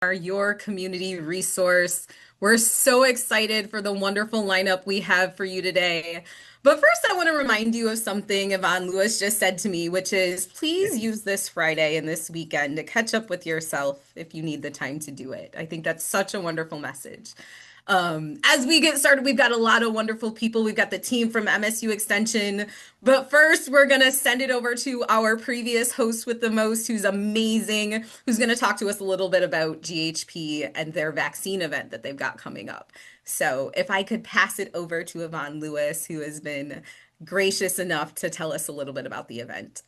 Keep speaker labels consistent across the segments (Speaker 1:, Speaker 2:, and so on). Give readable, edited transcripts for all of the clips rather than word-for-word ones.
Speaker 1: Your community resource. We're so excited for the wonderful lineup we have for you today. But first, I want to remind you of something Yvonne Lewis just said to me, which is please use this Friday and this weekend to catch up with yourself if you need the time to do it. I think that's such a wonderful message. As we get started, we've got a lot of wonderful people. We've got the team from MSU Extension. But first, we're going to send it over to our previous host with the most, who's amazing, who's going to talk to us a little bit about GHP and their vaccine event that they've got coming up. So, if I could pass it over to Yvonne Lewis, who has been gracious enough to tell us a little bit about the event.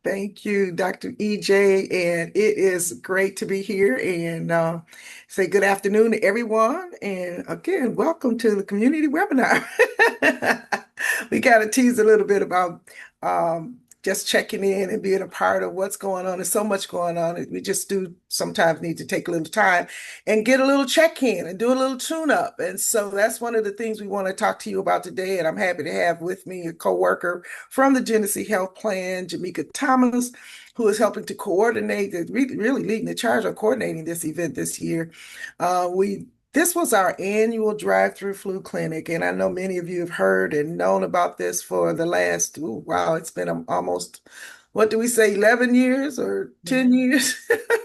Speaker 2: Thank you, Dr. EJ, and it is great to be here and say good afternoon to everyone. And again, welcome to the community webinar. We got to tease a little bit about just checking in and being a part of what's going on. There's so much going on. We just do sometimes need to take a little time and get a little check-in and do a little tune-up. And so that's one of the things we want to talk to you about today. And I'm happy to have with me a coworker from the Genesee Health Plan, Jamaica Thomas, who is helping to coordinate, really leading the charge on coordinating this event this year. We This was our annual drive-through flu clinic, and I know many of you have heard and known about this for the last, ooh, wow, it's been almost, what do we say, 11 years or 10
Speaker 1: Yeah,
Speaker 2: years?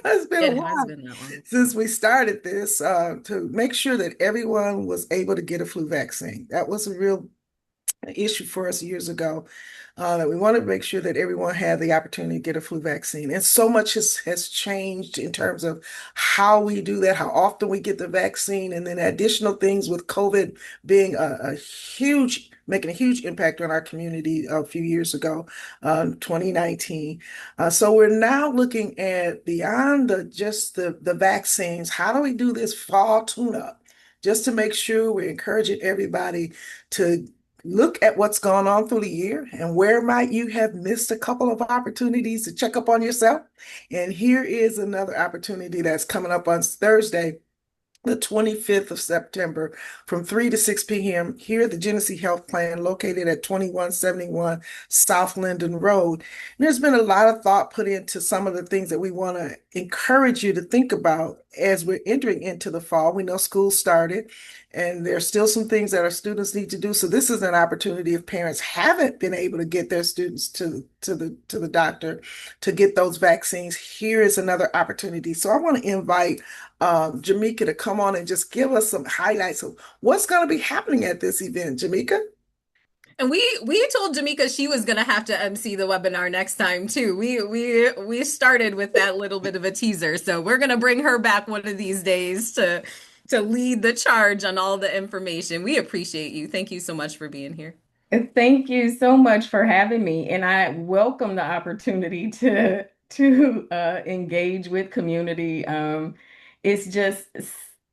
Speaker 2: It's been a
Speaker 1: it has
Speaker 2: while
Speaker 1: been that long.
Speaker 2: since we started this to make sure that everyone was able to get a flu vaccine. That was a real issue for us years ago, that we wanted to make sure that everyone had the opportunity to get a flu vaccine. And so much has changed in terms of how we do that, how often we get the vaccine, and then additional things with COVID being making a huge impact on our community a few years ago, 2019. So we're now looking at beyond the vaccines. How do we do this fall tune-up? Just to make sure we're encouraging everybody to look at what's gone on through the year and where might you have missed a couple of opportunities to check up on yourself. And here is another opportunity that's coming up on Thursday, the 25th of September from 3 to 6 p.m. here at the Genesee Health Plan located at 2171 South Linden Road. And there's been a lot of thought put into some of the things that we want to encourage you to think about as we're entering into the fall. We know school started and there's still some things that our students need to do. So this is an opportunity if parents haven't been able to get their students to the doctor to get those vaccines. Here is another opportunity. So I want to invite Jamaica to come on and just give us some highlights of what's going to be happening at this event. Jamaica?
Speaker 1: And we told Jamaica she was gonna have to MC the webinar next time too. We started with that little bit of a teaser, so we're gonna bring her back one of these days to lead the charge on all the information. We appreciate you. Thank you so much for being here.
Speaker 3: And thank you so much for having me. And I welcome the opportunity to engage with community. It's just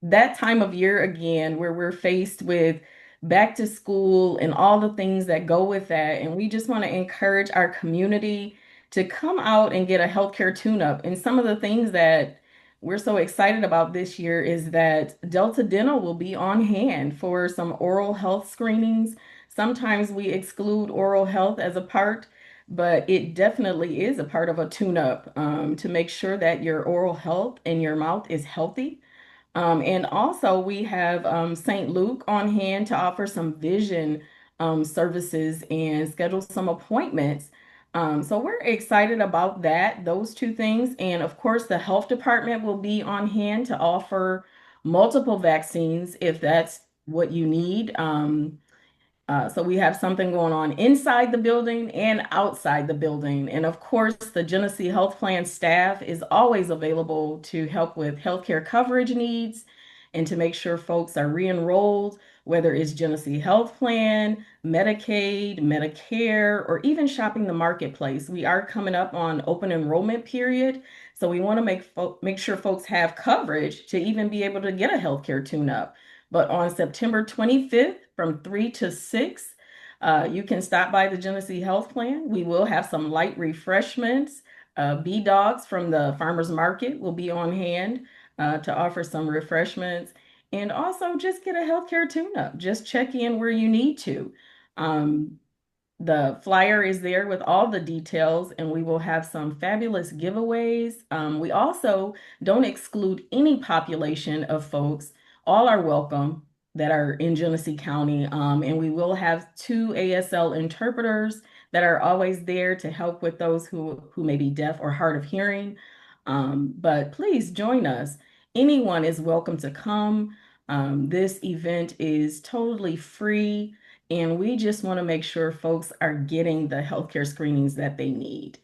Speaker 3: that time of year again where we're faced with back to school and all the things that go with that. And we just want to encourage our community to come out and get a healthcare tune-up. And some of the things that we're so excited about this year is that Delta Dental will be on hand for some oral health screenings. Sometimes we exclude oral health as a part, but it definitely is a part of a tune-up to make sure that your oral health and your mouth is healthy. And also we have St. Luke on hand to offer some vision services and schedule some appointments. So we're excited about that, those two things. And of course, the health department will be on hand to offer multiple vaccines if that's what you need. So we have something going on inside the building and outside the building. And of course, the Genesee Health Plan staff is always available to help with healthcare coverage needs and to make sure folks are re-enrolled, whether it's Genesee Health Plan, Medicaid, Medicare, or even shopping the marketplace. We are coming up on open enrollment period. So we want to make sure folks have coverage to even be able to get a healthcare tune-up. But on September 25th from 3 to 6, you can stop by the Genesee Health Plan. We will have some light refreshments. Bee dogs from the farmers market will be on hand to offer some refreshments. And also just get a healthcare tune-up. Just check in where you need to. Um, The flyer is there with all the details, and we will have some fabulous giveaways. We also don't exclude any population of folks. All are welcome that are in Genesee County. And we will have two ASL interpreters that are always there to help with those who may be deaf or hard of hearing. But please join us. Anyone is welcome to come. This event is totally free. And we just want to make sure folks are getting the healthcare screenings that they need.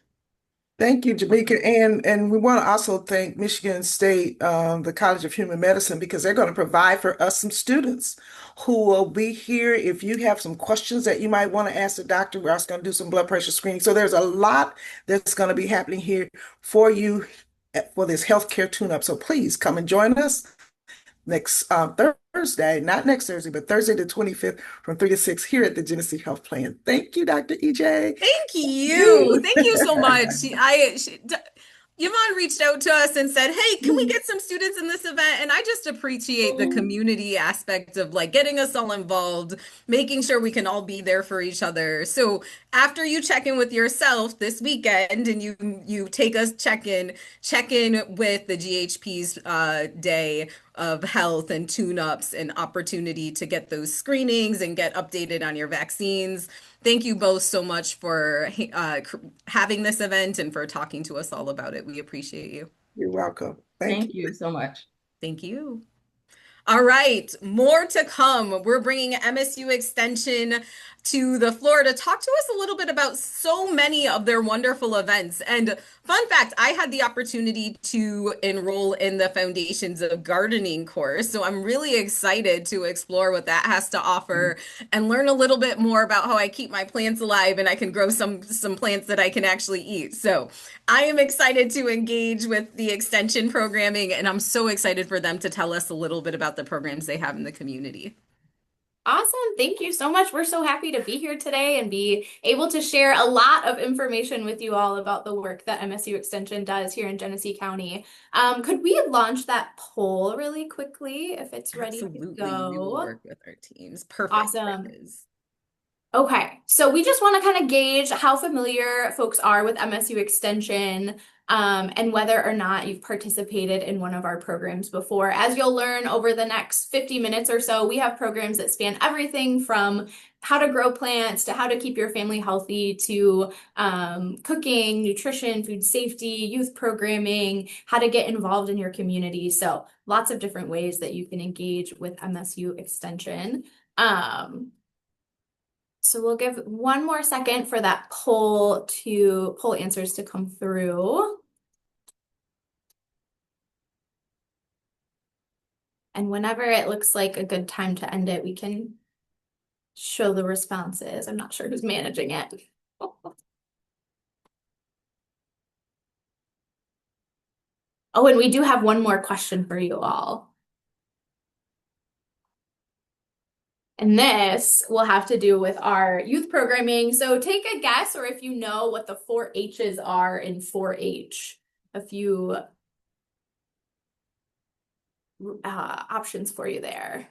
Speaker 2: Thank you, Jamaica. And we want to also thank Michigan State, the College of Human Medicine, because they're going to provide for us some students who will be here. If you have some questions that you might want to ask the doctor, we're also going to do some blood pressure screening. So there's a lot that's going to be happening here for you for this healthcare tune-up. So please come and join us next Thursday, not next Thursday, but Thursday the 25th from 3 to 6 here at the Genesee Health Plan. Thank you, Dr. EJ.
Speaker 1: Thank you.
Speaker 2: You.
Speaker 1: Thank you so much. Yvonne reached out to us and said, "Hey, can we get some students in this event?" And I just appreciate the community aspect of like getting us all involved, making sure we can all be there for each other. So after you check in with yourself this weekend and you take us check in with the GHP's day of health and tune-ups and opportunity to get those screenings and get updated on your vaccines. Thank you both so much for having this event and for talking to us all about it. We appreciate you.
Speaker 2: You're welcome. Thank
Speaker 3: Thank
Speaker 2: you.
Speaker 3: you so much.
Speaker 1: Thank you. All right, more to come. We're bringing MSU Extension to the floor to talk to us a little bit about so many of their wonderful events. And fun fact, I had the opportunity to enroll in the Foundations of Gardening course. So I'm really excited to explore what that has to offer and learn a little bit more about how I keep my plants alive and I can grow some plants that I can actually eat. So I am excited to engage with the extension programming, and I'm so excited for them to tell us a little bit about the programs they have in the community.
Speaker 4: Awesome. Thank you so much. We're so happy to be here today and be able to share a lot of information with you all about the work that MSU Extension does here in Genesee County. Could we launch that poll really quickly if it's ready to
Speaker 1: Absolutely.
Speaker 4: go?
Speaker 1: We will work with our teams. Perfect.
Speaker 4: Awesome. Okay, so we just want to kind of gauge how familiar folks are with MSU Extension, and whether or not you've participated in one of our programs before. As you'll learn over the next 50 minutes or so, we have programs that span everything from how to grow plants to how to keep your family healthy to cooking, nutrition, food safety, youth programming, how to get involved in your community. So lots of different ways that you can engage with MSU Extension. So we'll give one more second for that poll answers to come through. And whenever it looks like a good time to end it, we can show the responses. I'm not sure who's managing it. Oh, and we do have one more question for you all. And this will have to do with our youth programming. So take a guess, or if you know what the 4 H's are in 4-H, a few options for you there.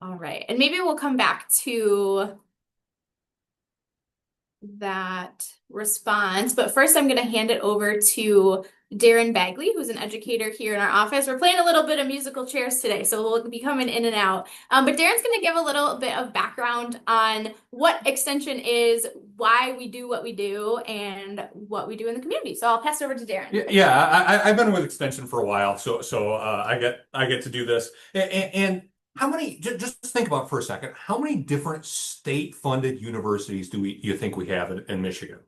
Speaker 4: All right, and maybe we'll come back to that response, but first I'm going to hand it over to Darren Bagley, who's an educator here in our office. We're playing a little bit of musical chairs today, so we'll be coming in and out. But Darren's going to give a little bit of background on what Extension is, why we do what we do, and what we do in the community. So I'll pass it over to Darren.
Speaker 5: Yeah, I've been with Extension for a while, so I get to do this. And how many? Just think about it for a second. How many different state-funded universities do you think we have in Michigan?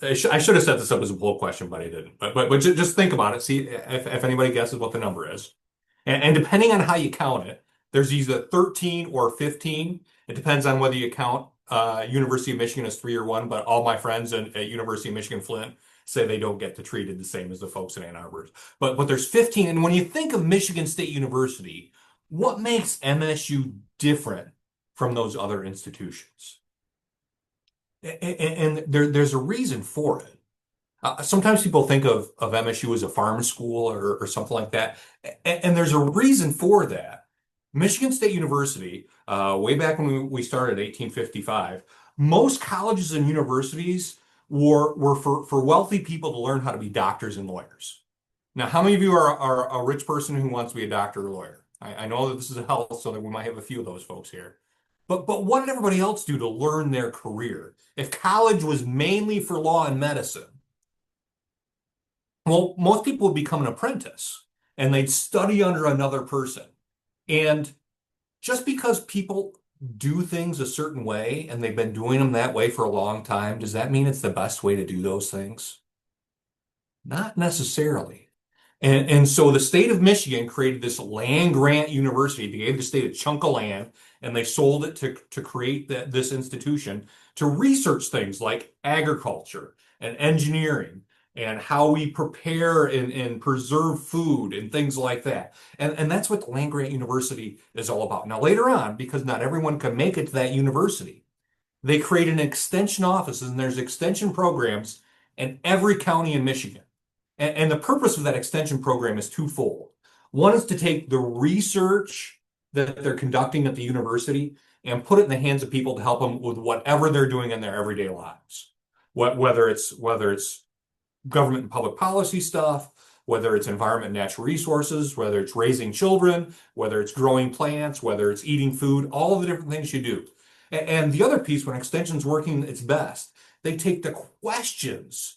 Speaker 5: I should have set this up as a poll question, but I didn't. But just think about it. See if anybody guesses what the number is. And depending on how you count it, there's either 13 or 15. It depends on whether you count University of Michigan as 3 or 1. But all my friends at University of Michigan Flint say they don't get treated the same as the folks in Ann Arbor. But there's 15. And when you think of Michigan State University, what makes MSU different from those other institutions? And there's a reason for it. Sometimes people think of MSU as a farm school or something like that. And there's a reason for that. Michigan State University, way back when we started 1855, most colleges and universities were for wealthy people to learn how to be doctors and lawyers. Now, how many of you are a rich person who wants to be a doctor or lawyer? I know that this is a health, so that we might have a few of those folks here. But what did everybody else do to learn their career? If college was mainly for law and medicine, well, most people would become an apprentice and they'd study under another person. And just because people do things a certain way and they've been doing them that way for a long time, does that mean it's the best way to do those things? Not necessarily. And so the state of Michigan created this land grant university. They gave the state a chunk of land and they sold it to create this institution to research things like agriculture and engineering and how we prepare and preserve food and things like that. And that's what the land grant university is all about. Now, later on, because not everyone can make it to that university, they create an extension offices and there's extension programs in every county in Michigan. And the purpose of that extension program is twofold. One is to take the research that they're conducting at the university and put it in the hands of people to help them with whatever they're doing in their everyday lives. Whether it's government and public policy stuff, whether it's environment and natural resources, whether it's raising children, whether it's growing plants, whether it's eating food, all of the different things you do. And the other piece, when extension's working its best, they take the questions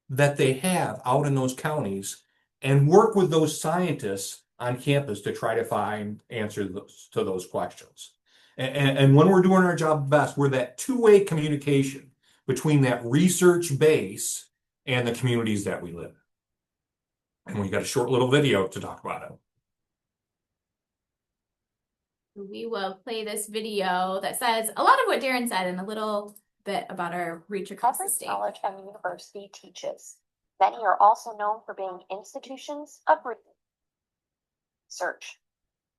Speaker 5: that they have out in those counties and work with those scientists on campus to try to find answers to those questions. And when we're doing our job best, we're that two-way communication between that research base and the communities that we live in. And we got a short little video to talk about it.
Speaker 4: We will play this video that says a lot of what Darren said and a little bit about our reach across the state.
Speaker 6: College and university teaches. Many are also known for being institutions of research,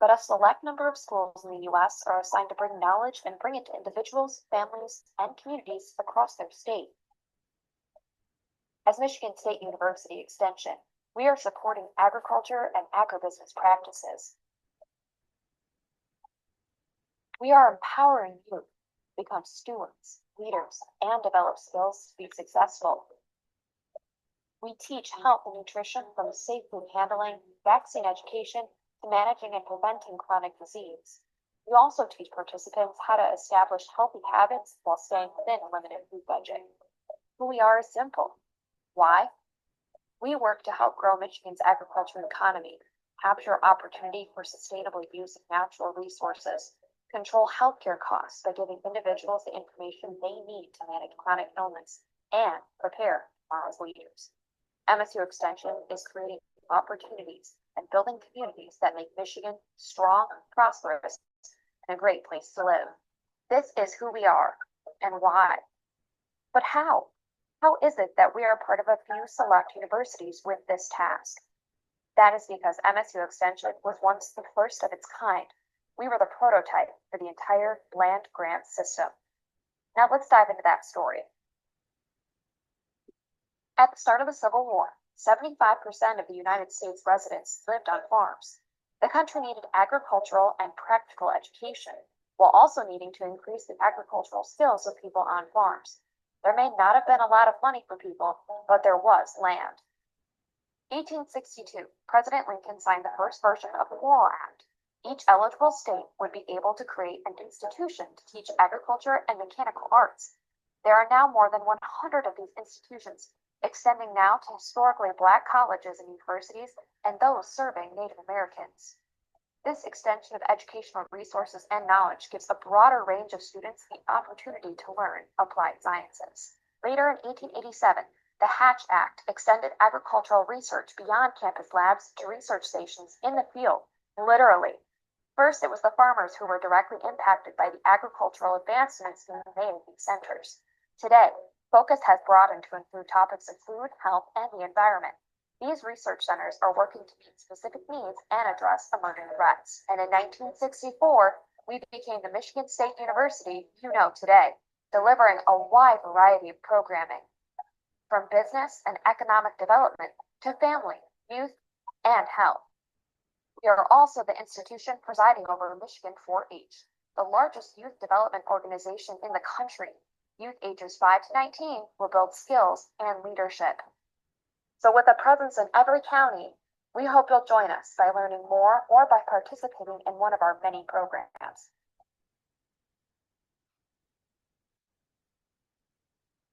Speaker 6: but a select number of schools in the U.S. are assigned to bring knowledge and bring it to individuals, families, and communities across their state. As Michigan State University Extension, we are supporting agriculture and agribusiness practices. We are empowering youth to become stewards, leaders, and develop skills to be successful. We teach health and nutrition from safe food handling, vaccine education, to managing and preventing chronic disease. We also teach participants how to establish healthy habits while staying within a limited food budget. Who we are is simple. Why? We work to help grow Michigan's agriculture economy, capture opportunity for sustainable use of natural resources, control healthcare costs by giving individuals the information they need to manage chronic illness, and prepare tomorrow's leaders. MSU Extension is creating opportunities and building communities that make Michigan strong, prosperous, and a great place to live. This is who we are and why. But how? How is it that we are part of a few select universities with this task? That is because MSU Extension was once the first of its kind. We were the prototype for the entire land grant system. Now let's dive into that story. At the start of the Civil War, 75% of the United States residents lived on farms. The country needed agricultural and practical education, while also needing to increase the agricultural skills of people on farms. There may not have been a lot of money for people, but there was land. 1862, President Lincoln signed the first version of the Morrill Act. Each eligible state would be able to create an institution to teach agriculture and mechanical arts. There are now more than 100 of these institutions, extending now to historically Black colleges and universities and those serving Native Americans. This extension of educational resources and knowledge gives a broader range of students the opportunity to learn applied sciences. Later in 1887, the Hatch Act extended agricultural research beyond campus labs to research stations in the field, literally. First, it was the farmers who were directly impacted by the agricultural advancements being made at these centers. Today, focus has broadened to include topics of food, health, and the environment. These research centers are working to meet specific needs and address emerging threats. And in 1964, we became the Michigan State University you know today, delivering a wide variety of programming. from business and economic development to family, youth, and health. We are also the institution presiding over Michigan 4-H, the largest youth development organization in the country. Youth ages 5 to 19 will build skills and leadership. So with a presence in every county, we hope you'll join us by learning more or by participating in one of our many programs.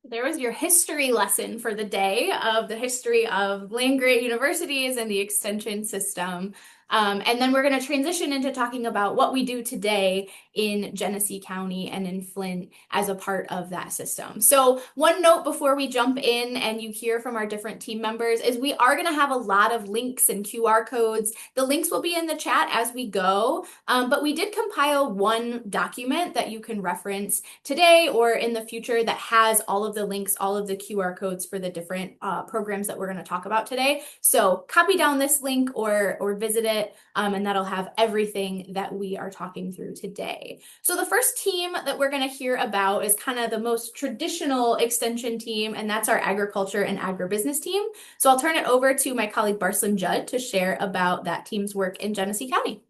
Speaker 4: There was your history lesson for the day of the history of land-grant universities and the extension system. And then we're going to transition into talking about what we do today in Genesee County and in Flint as a part of that system. So one note before we jump in and you hear from our different team members is we are going to have a lot of links and QR codes. The links will be in the chat as we go, but we did compile one document that you can reference today or in the future that has all of the links, all of the QR codes for the different programs that we're going to talk about today. So copy down this link or visit it. And that'll have everything that we are talking through today. So the first team that we're going to hear about is kind of the most traditional extension team, and that's our agriculture and agribusiness team. So I'll turn it over to my colleague Barslin Judd to share about that team's work in Genesee County.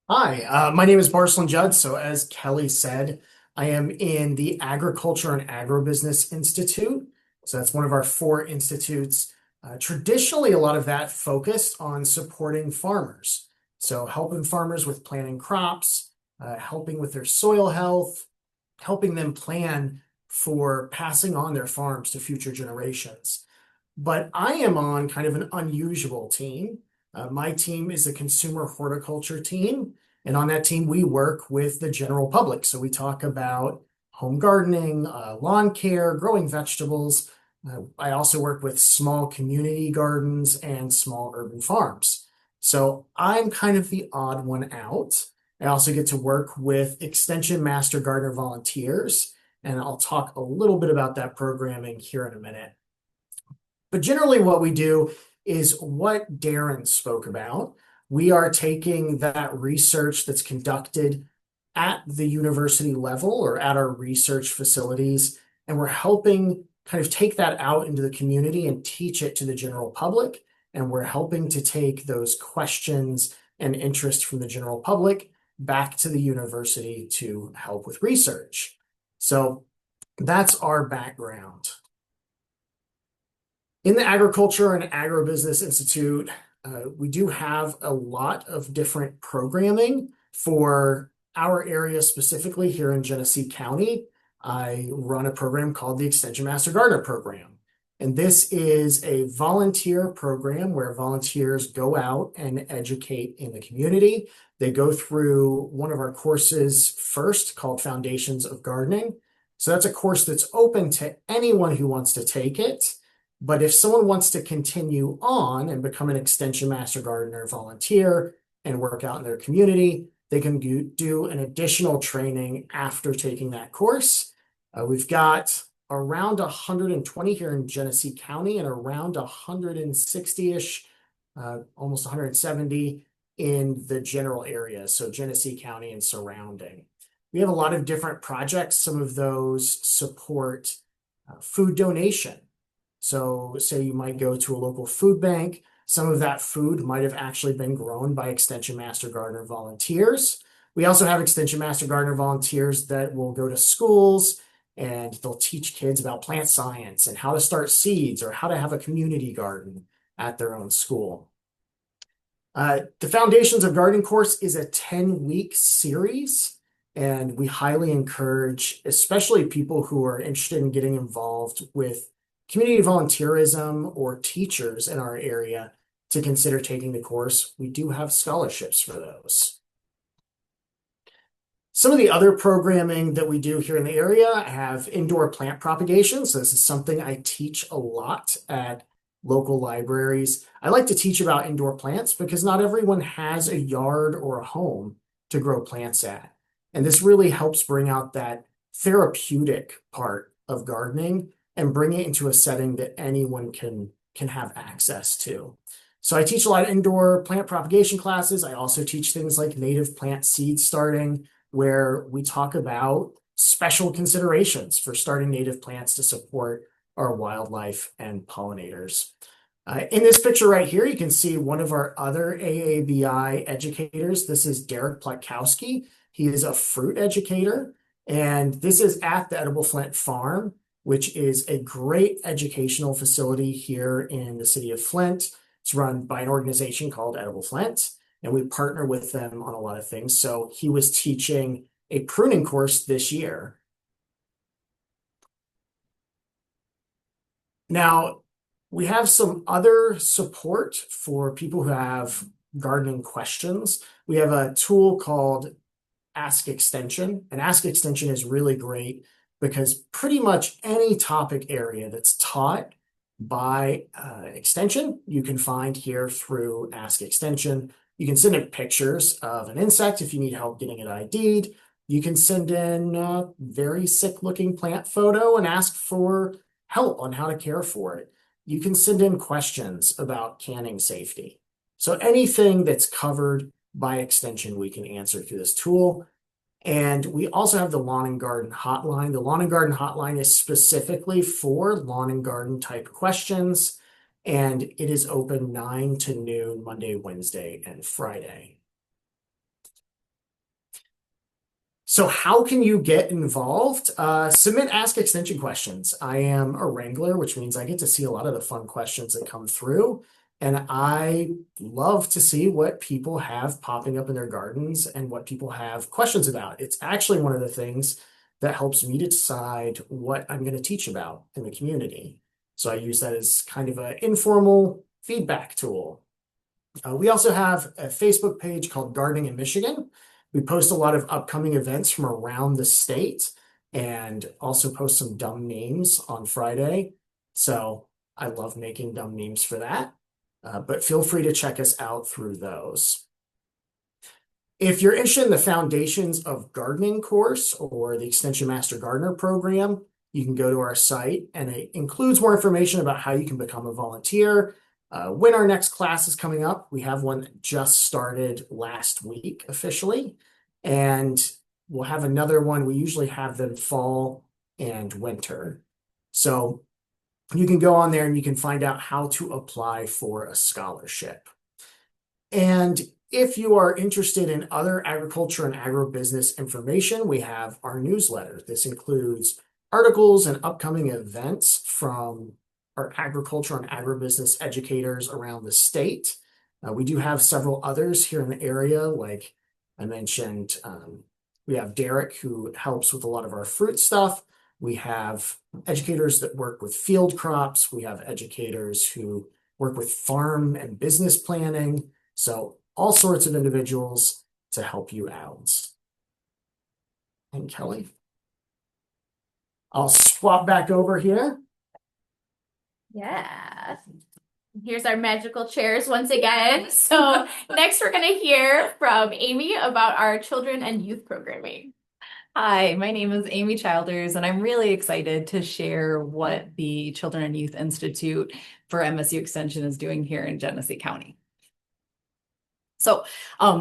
Speaker 7: Hi, my name is Barslin Judd. So as Kelly said, I am in the Agriculture and Agribusiness Institute. So that's one of our 4 institutes. Traditionally, a lot of that focused on supporting farmers. So helping farmers with planting crops, helping with their soil health, helping them plan for passing on their farms to future generations. But I am on kind of an unusual team. My team is a consumer horticulture team. And on that team, we work with the general public. So we talk about home gardening, lawn care, growing vegetables. I also work with small community gardens and small urban farms. So I'm kind of the odd one out. I also get to work with Extension Master Gardener volunteers, and I'll talk a little bit about that programming here in a minute. But generally what we do is what Darren spoke about. We are taking that research that's conducted at the university level or at our research facilities, and we're helping kind of take that out into the community and teach it to the general public. And we're helping to take those questions and interest from the general public back to the university to help with research. So that's our background. In the Agriculture and Agribusiness Institute, we do have a lot of different programming for our area, specifically here in Genesee County. I run a program called the Extension Master Gardener Program. And this is a volunteer program where volunteers go out and educate in the community. They go through one of our courses first called Foundations of Gardening. So that's a course that's open to anyone who wants to take it. But if someone wants to continue on and become an Extension Master Gardener volunteer and work out in their community, they can do an additional training after taking that course. We've got around 120 here in Genesee County and around 160-ish, almost 170 in the general area, so Genesee County and surrounding. We have a lot of different projects. Some of those support food donation. So say you might go to a local food bank. Some of that food might have actually been grown by Extension Master Gardener volunteers. We also have Extension Master Gardener volunteers that will go to schools and they'll teach kids about plant science and how to start seeds or how to have a community garden at their own school. The Foundations of Gardening course is a 10-week series, and we highly encourage, especially people who are interested in getting involved with community volunteerism or teachers in our area, to consider taking the course. We do have scholarships for those. Some of the other programming that we do here in the area have indoor plant propagation. So this is something I teach a lot at local libraries. I like to teach about indoor plants because not everyone has a yard or a home to grow plants at. And this really helps bring out that therapeutic part of gardening and bring it into a setting that anyone can have access to. So I teach a lot of indoor plant propagation classes. I also teach things like native plant seed starting, where we talk about special considerations for starting native plants to support our wildlife and pollinators. In this picture right here, you can see one of our other AABI educators. This is Derek Platkowski. He is a fruit educator, and this is at the Edible Flint Farm, which is a great educational facility here in the city of Flint. It's run by an organization called Edible Flint, and we partner with them on a lot of things. So he was teaching a pruning course this year. Now, we have some other support for people who have gardening questions. We have a tool called Ask Extension, and Ask Extension is really great because pretty much any topic area that's taught by Extension, you can find here through Ask Extension. You can send in pictures of an insect if you need help getting it ID'd. You can send in a very sick-looking plant photo and ask for help on how to care for it. You can send in questions about canning safety. So anything that's covered by Extension, we can answer through this tool. And we also have the Lawn and Garden Hotline. The Lawn and Garden Hotline is specifically for lawn and garden type questions, and it is open 9 to noon, Monday, Wednesday, and Friday. So how can you get involved? Submit Ask Extension questions. I am a wrangler, which means I get to see a lot of the fun questions that come through. And I love to see what people have popping up in their gardens and what people have questions about. It's actually one of the things that helps me to decide what I'm going to teach about in the community. So I use that as kind of an informal feedback tool. We also have a Facebook page called Gardening in Michigan. We post a lot of upcoming events from around the state and also post some dumb memes on Friday. So I love making dumb memes for that. But feel free to check us out through those. If you're interested in the Foundations of Gardening course or the Extension Master Gardener program, you can go to our site, and it includes more information about how you can become a volunteer, when our next class is coming up. We have one that just started last week officially, and we'll have another one. We usually have them fall and winter. So you can go on there and you can find out how to apply for a scholarship. And if you are interested in other agriculture and agribusiness information, we have our newsletter. This includes articles and upcoming events from our agriculture and agribusiness educators around the state. We do have several others here in the area, like I mentioned. We have Derek, who helps with a lot of our fruit stuff. We have educators that work with field crops. We have educators who work with farm and business planning. So all sorts of individuals to help you out. And Kelly, I'll swap back over here.
Speaker 4: Yeah. Here's our magical chairs once again. So next we're going to hear from Amy about our children and youth programming.
Speaker 8: Hi, my name is Amy Childers, and I'm really excited to share what the Children and Youth Institute for MSU Extension is doing here in Genesee County. So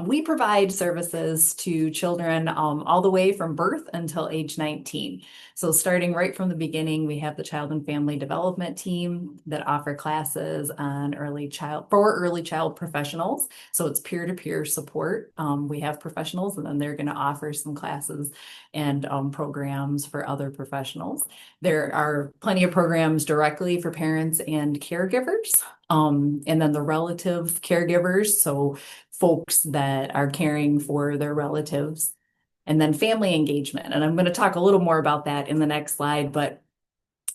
Speaker 8: we provide services to children all the way from birth until age 19. So starting right from the beginning, we have the Child and Family Development Team that offer classes on early child professionals. So it's peer-to-peer support. We have professionals, and then they're going to offer some classes and programs for other professionals. There are plenty of programs directly for parents and caregivers, and then the relative caregivers. So folks that are caring for their relatives, and then family engagement. And I'm going to talk a little more about that in the next slide, but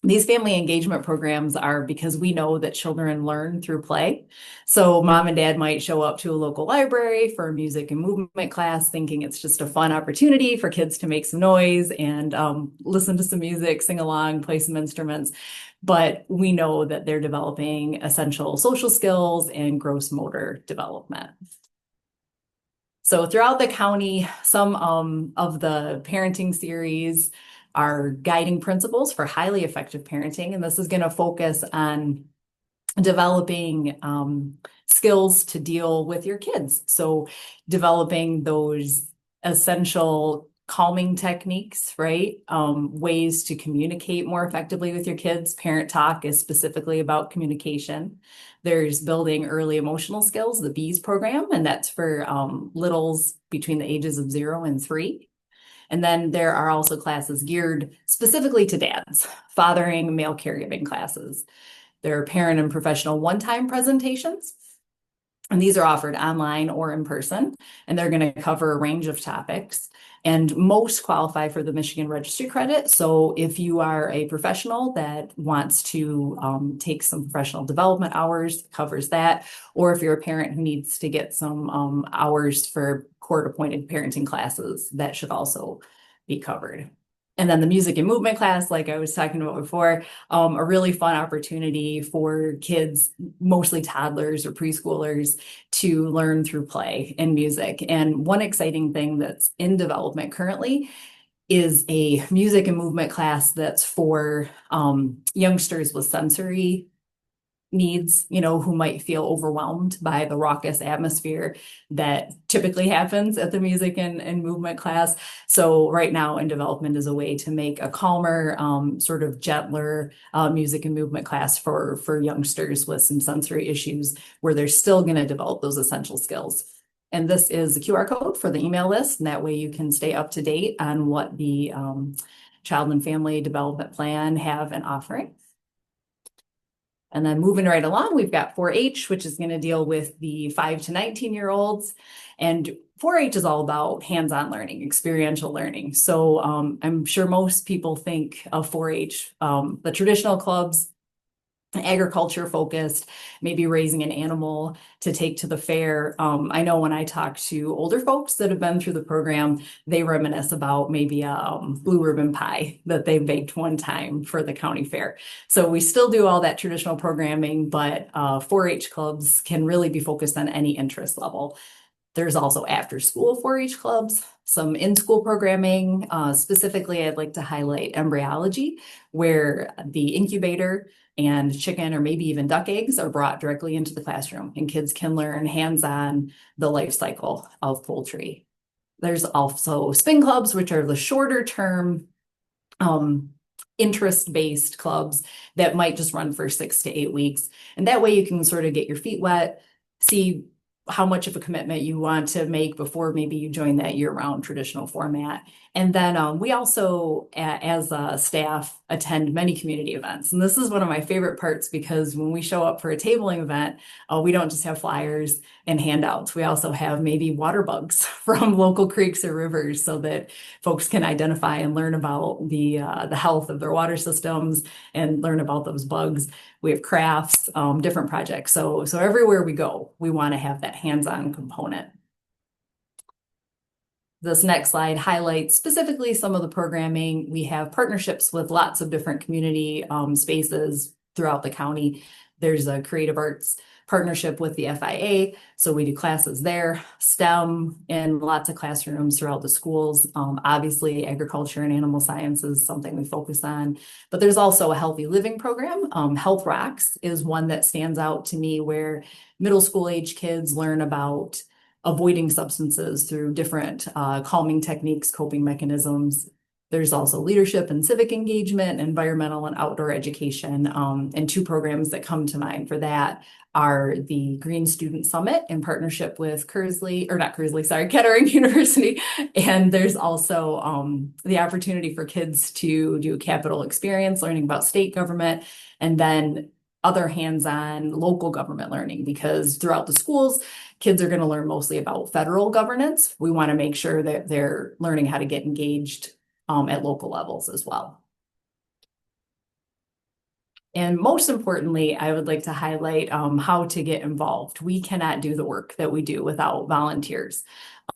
Speaker 8: these family engagement programs are because we know that children learn through play. So mom and dad might show up to a local library for a music and movement class thinking it's just a fun opportunity for kids to make some noise and listen to some music, sing along, play some instruments. But we know that they're developing essential social skills and gross motor development. So throughout the county, some of the parenting series are guiding principles for highly effective parenting. And this is going to focus on developing skills to deal with your kids. So developing those essential calming techniques, right? Ways to communicate more effectively with your kids. Parent Talk is specifically about communication. There's building early emotional skills, the BEES program, and that's for littles between the ages of 0 and 3. And then there are also classes geared specifically to dads, fathering, male caregiving classes. There are parent and professional one-time presentations. And these are offered online or in person, and they're going to cover a range of topics. And most qualify for the Michigan Registry credit. So if you are a professional that wants to take some professional development hours, covers that. Or if you're a parent who needs to get some hours for court-appointed parenting classes, that should also be covered. And then the music and movement class, like I was talking about before, a really fun opportunity for kids, mostly toddlers or preschoolers, to learn through play and music. And one exciting thing that's in development currently is a music and movement class that's for youngsters with sensory needs, who might feel overwhelmed by the raucous atmosphere that typically happens at the music and movement class. So right now in development is a way to make a calmer, sort of gentler music and movement class for youngsters with some sensory issues, where they're still going to develop those essential skills. And this is a QR code for the email list, and that way you can stay up to date on what the Child and Family Development Plan have an offering. And then moving right along, we've got 4-H, which is going to deal with the 5 to 19-year-olds. And 4-H is all about hands-on learning, experiential learning. So I'm sure most people think of 4-H, the traditional clubs, agriculture focused, maybe raising an animal to take to the fair. I know when I talk to older folks that have been through the program, they reminisce about maybe a blue ribbon pie that they baked one time for the county fair. So we still do all that traditional programming, but 4-H clubs can really be focused on any interest level. There's also after school 4-H clubs, some in-school programming. Specifically, I'd like to highlight embryology, where the incubator and chicken or maybe even duck eggs are brought directly into the classroom, and kids can learn hands-on the life cycle of poultry. There's also spin clubs, which are the shorter term interest-based clubs that might just run for 6 to 8 weeks. And that way you can sort of get your feet wet, see how much of a commitment you want to make before maybe you join that year-round traditional format. And then we also, as a staff, attend many community events. And this is one of my favorite parts, because when we show up for a tabling event, we don't just have flyers and handouts. We also have maybe water bugs from local creeks or rivers, so that folks can identify and learn about the health of their water systems and learn about those bugs. We have crafts, different projects. So everywhere we go, we want to have that hands-on component. This next slide highlights specifically some of the programming. We have partnerships with lots of different community spaces throughout the county. There's a creative arts partnership with the FIA, so we do classes there, STEM, in lots of classrooms throughout the schools. Obviously, agriculture and animal science is something we focus on, but there's also a healthy living program. Health Rocks is one that stands out to me, where middle school age kids learn about avoiding substances through different calming techniques, coping mechanisms. There's also leadership and civic engagement, environmental and outdoor education. And 2 programs that come to mind for that are the Green Student Summit in partnership with Kettering University. And there's also the opportunity for kids to do a capital experience, learning about state government, and then other hands-on local government learning, because throughout the schools, kids are going to learn mostly about federal governance. We want to make sure that they're learning how to get engaged at local levels as well. And most importantly, I would like to highlight how to get involved. We cannot do the work that we do without volunteers.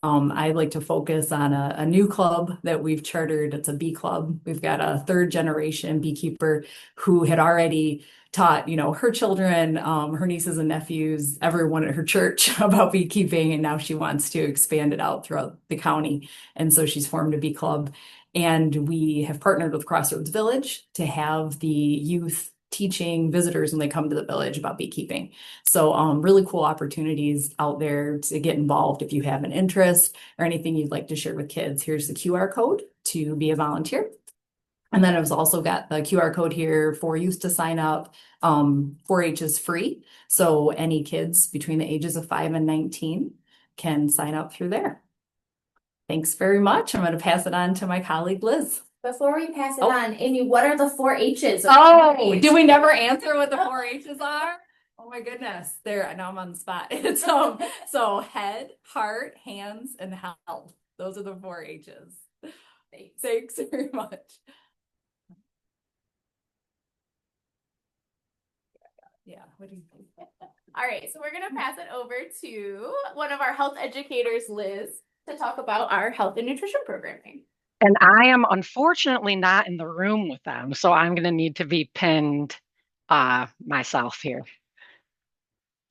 Speaker 8: I'd like to focus on a new club that we've chartered. It's a bee club. We've got a 3rd generation beekeeper who had already taught, her children, her nieces and nephews, everyone at her church about beekeeping, and now she wants to expand it out throughout the county. And so she's formed a bee club, and we have partnered with Crossroads Village to have the youth teaching visitors when they come to the village about beekeeping. So really cool opportunities out there to get involved if you have an interest or anything you'd like to share with kids. Here's the QR code to be a volunteer. And then I've also got the QR code here for youth to sign up. 4-H is free. So any kids between the ages of 5 and 19 can sign up through there. Thanks very much. I'm going to pass it on to my colleague, Liz.
Speaker 4: Before we pass it on, Amy, what are the 4-H's?
Speaker 8: Oh, did we never answer what the 4-H's are? Oh my goodness. There, now I'm on the spot. It's so head, heart, hands, and health. Those are the 4-H's. Thanks very much. Yeah, what do you think?
Speaker 4: All right, so we're going to pass it over to one of our health educators, Liz, to talk about our health and nutrition programming.
Speaker 9: And I am unfortunately not in the room with them, so I'm going to need to be pinned myself here.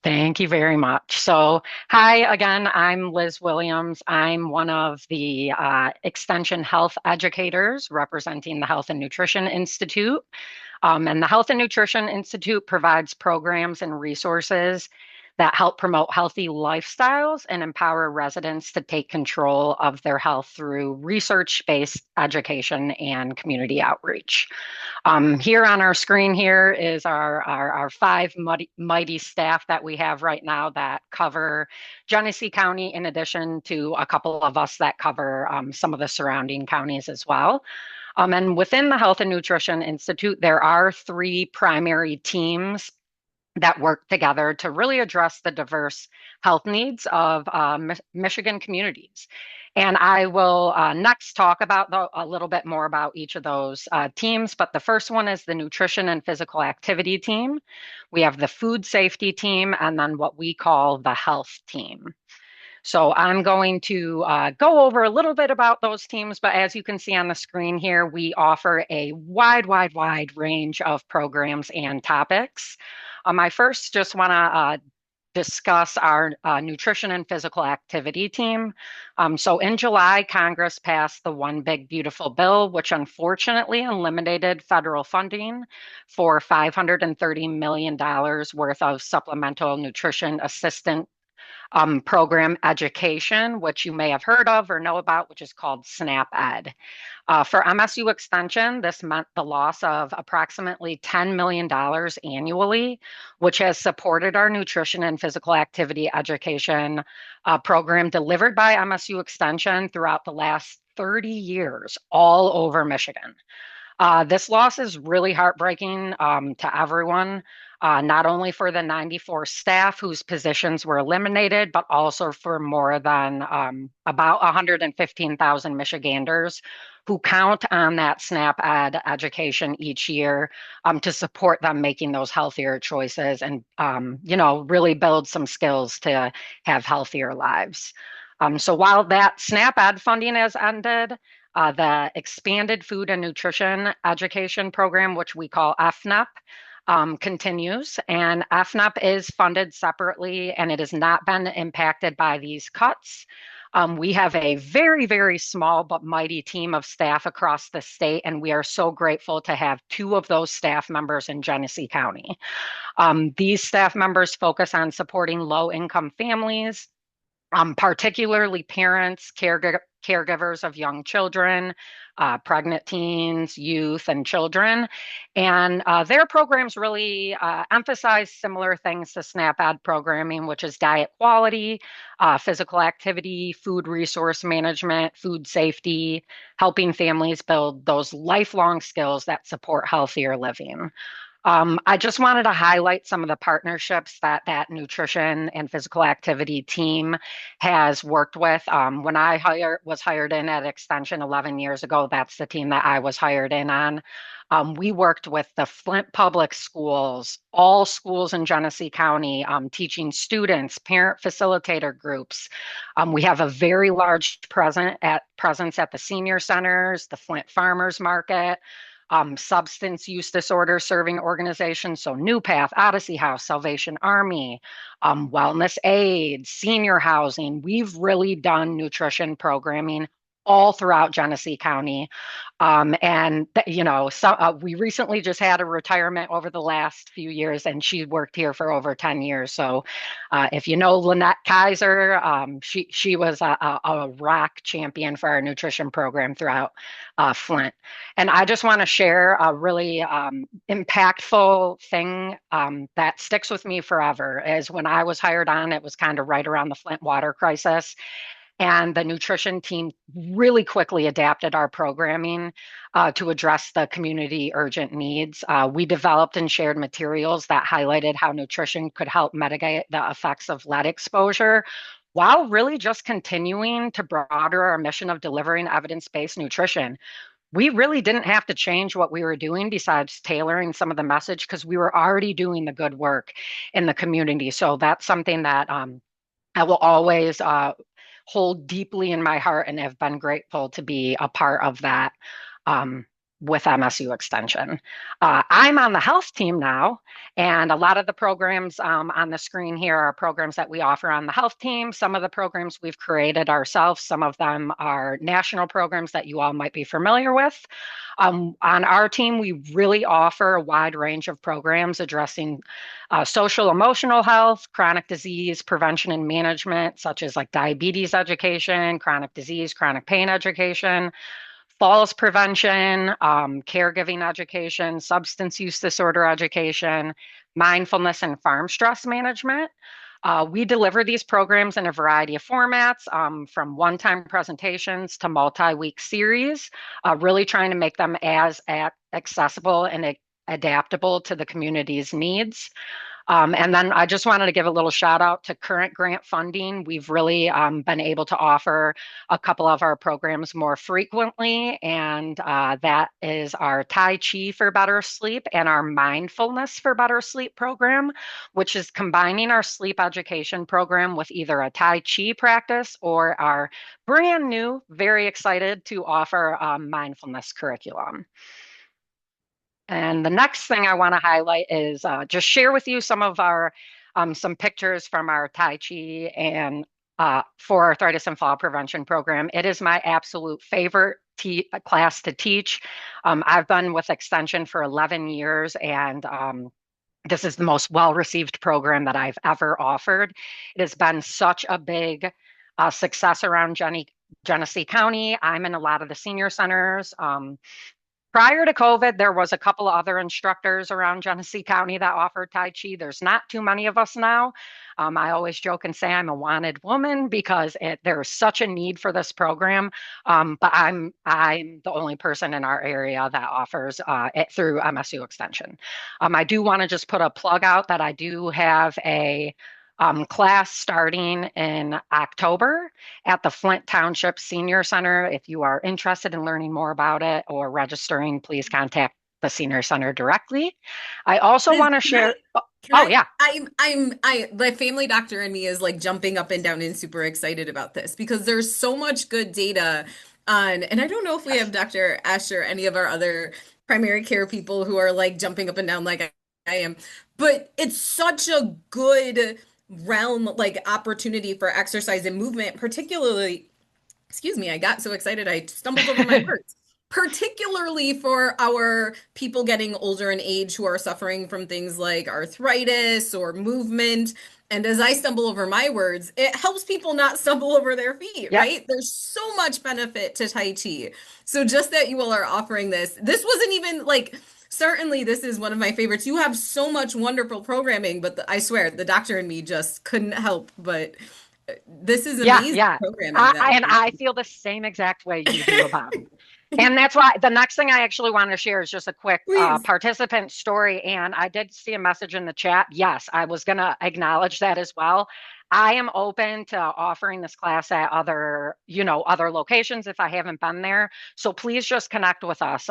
Speaker 9: Thank you very much. So, hi again, I'm Liz Williams. I'm one of the Extension health educators representing the Health and Nutrition Institute. And the Health and Nutrition Institute provides programs and resources that help promote healthy lifestyles and empower residents to take control of their health through research-based education and community outreach. Here on our screen here is our 5 mighty staff that we have right now that cover Genesee County, in addition to a couple of us that cover some of the surrounding counties as well. And within the Health and Nutrition Institute, there are 3 primary teams that work together to really address the diverse health needs of Michigan communities. And I will next talk about a little bit more about each of those teams. But the first one is the nutrition and physical activity team. We have the food safety team, and then what we call the health team. So I'm going to go over a little bit about those teams, but as you can see on the screen here, we offer a wide range of programs and topics. I first just want to discuss our nutrition and physical activity team. So in July, Congress passed the One Big Beautiful Bill, which unfortunately eliminated federal funding for $530 million worth of supplemental nutrition assistance program education, which you may have heard of or know about, which is called SNAP Ed. For MSU Extension, this meant the loss of approximately $10 million annually, which has supported our nutrition and physical activity education program delivered by MSU Extension throughout the last 30 years all over Michigan. This loss is really heartbreaking to everyone, not only for the 94 staff whose positions were eliminated, but also for more than about 115,000 Michiganders who count on that SNAP Ed education each year to support them making those healthier choices and, really build some skills to have healthier lives. So while that SNAP Ed funding has ended, the Expanded Food and Nutrition Education Program, which we call FNEP, continues. And FNEP is funded separately, and it has not been impacted by these cuts. We have a very small but mighty team of staff across the state, and we are so grateful to have 2 of those staff members in Genesee County. These staff members focus on supporting low-income families, particularly parents, caregivers of young children, pregnant teens, youth, and children. And their programs really emphasize similar things to SNAP Ed programming, which is diet quality, physical activity, food resource management, food safety, helping families build those lifelong skills that support healthier living. I just wanted to highlight some of the partnerships that nutrition and physical activity team has worked with. When I was hired in at Extension 11 years ago, that's the team that I was hired in on. We worked with the Flint Public Schools, all schools in Genesee County, teaching students, parent facilitator groups. We have a very large presence at the senior centers, the Flint Farmers Market, substance use disorder serving organizations, so New Path, Odyssey House, Salvation Army, Wellness Aid, senior housing. We've really done nutrition programming all throughout Genesee County. We recently just had a retirement over the last few years, and she worked here for over 10 years. So if you know Lynette Kaiser, she was a rock champion for our nutrition program throughout Flint. And I just want to share a really impactful thing that sticks with me forever. Is when I was hired on, it was kind of right around the Flint water crisis. And the nutrition team really quickly adapted our programming to address the community urgent needs. We developed and shared materials that highlighted how nutrition could help mitigate the effects of lead exposure, while really just continuing to broaden our mission of delivering evidence-based nutrition. We really didn't have to change what we were doing besides tailoring some of the message, because we were already doing the good work in the community. So that's something that I will always hold deeply in my heart, and have been grateful to be a part of that with MSU Extension. I'm on the health team now, and a lot of the programs on the screen here are programs that we offer on the health team. Some of the programs we've created ourselves, some of them are national programs that you all might be familiar with. On our team, we really offer a wide range of programs addressing social emotional health, chronic disease prevention and management, such as like diabetes education, chronic disease, chronic pain education, falls prevention, caregiving education, substance use disorder education, mindfulness and farm stress management. We deliver these programs in a variety of formats, from one-time presentations to multi-week series, really trying to make them as accessible and adaptable to the community's needs. And then I just wanted to give a little shout out to current grant funding. We've really been able to offer a couple of our programs more frequently, and that is our Tai Chi for Better Sleep and our Mindfulness for Better Sleep program, which is combining our sleep education program with either a Tai Chi practice or our brand new, very excited to offer mindfulness curriculum. And the next thing I want to highlight is just share with you some of our some pictures from our Tai Chi and for arthritis and fall prevention program. It is my absolute favorite class to teach. I've been with Extension for 11 years, and this is the most well-received program that I've ever offered. It has been such a big success around Genesee County. I'm in a lot of the senior centers. Prior to COVID, there was a couple of other instructors around Genesee County that offered Tai Chi. There's not too many of us now. I always joke and say I'm a wanted woman because there's such a need for this program. But I'm the only person in our area that offers it through MSU Extension. I do want to just put a plug out that I do have a class starting in October at the Flint Township Senior Center. If you are interested in learning more about it or registering, please contact the Senior Center directly. I also want to share. Yeah.
Speaker 1: The family doctor in me is like jumping up and down and super excited about this because there's so much good data on, and I don't know if we have Dr. Asher or any of our other primary care people who are like jumping up and down like I am, but it's such a good realm, like opportunity for exercise and movement, particularly, excuse me, I got so excited I stumbled over my words. Particularly for our people getting older in age who are suffering from things like arthritis or movement. And as I stumble over my words, it helps people not stumble over their feet, right? There's so much benefit to Tai Chi. So just that you all are offering this wasn't even like, certainly this is one of my favorites. You have so much wonderful programming, but I swear the doctor in me just couldn't help but this is amazing programming.
Speaker 9: I feel the same exact way you do about it. And that's why the next thing I actually want to share is just a quick participant story. And I did see a message in the chat. Yes, I was going to acknowledge that as well. I am open to offering this class at other locations if I haven't been there. So please just connect with us.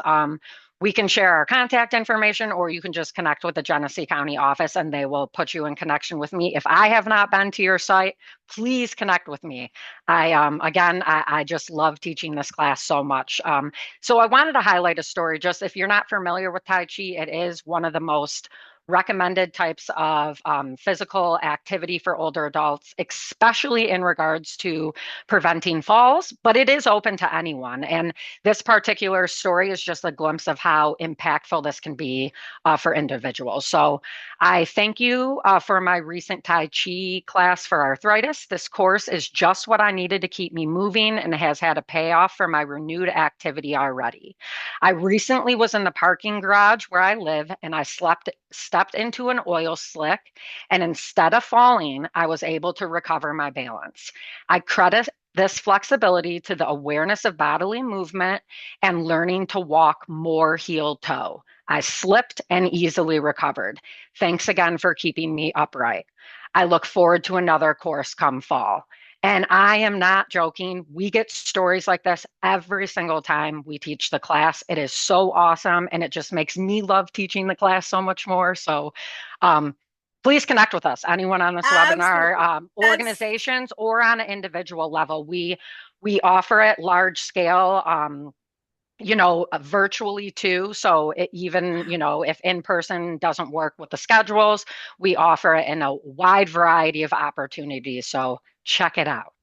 Speaker 9: We can share our contact information, or you can just connect with the Genesee County office and they will put you in connection with me. If I have not been to your site, please connect with me. I just love teaching this class so much. So I wanted to highlight a story. Just if you're not familiar with Tai Chi, it is one of the most recommended types of physical activity for older adults, especially in regards to preventing falls, but it is open to anyone. And this particular story is just a glimpse of how impactful this can be for individuals. So I thank you for my recent Tai Chi class for arthritis. This course is just what I needed to keep me moving and has had a payoff for my renewed activity already. I recently was in the parking garage where I live and I stepped into an oil slick, and instead of falling, I was able to recover my balance. I credit this flexibility to the awareness of bodily movement and learning to walk more heel toe. I slipped and easily recovered. Thanks again for keeping me upright. I look forward to another course come fall. And I am not joking. We get stories like this every single time we teach the class. It is so awesome. And it just makes me love teaching the class so much more. So please connect with us, anyone on this webinar, organizations, or on an individual level. We offer it large scale, virtually too. So even, if in person doesn't work with the schedules, we offer it in a wide variety of opportunities. So check it out.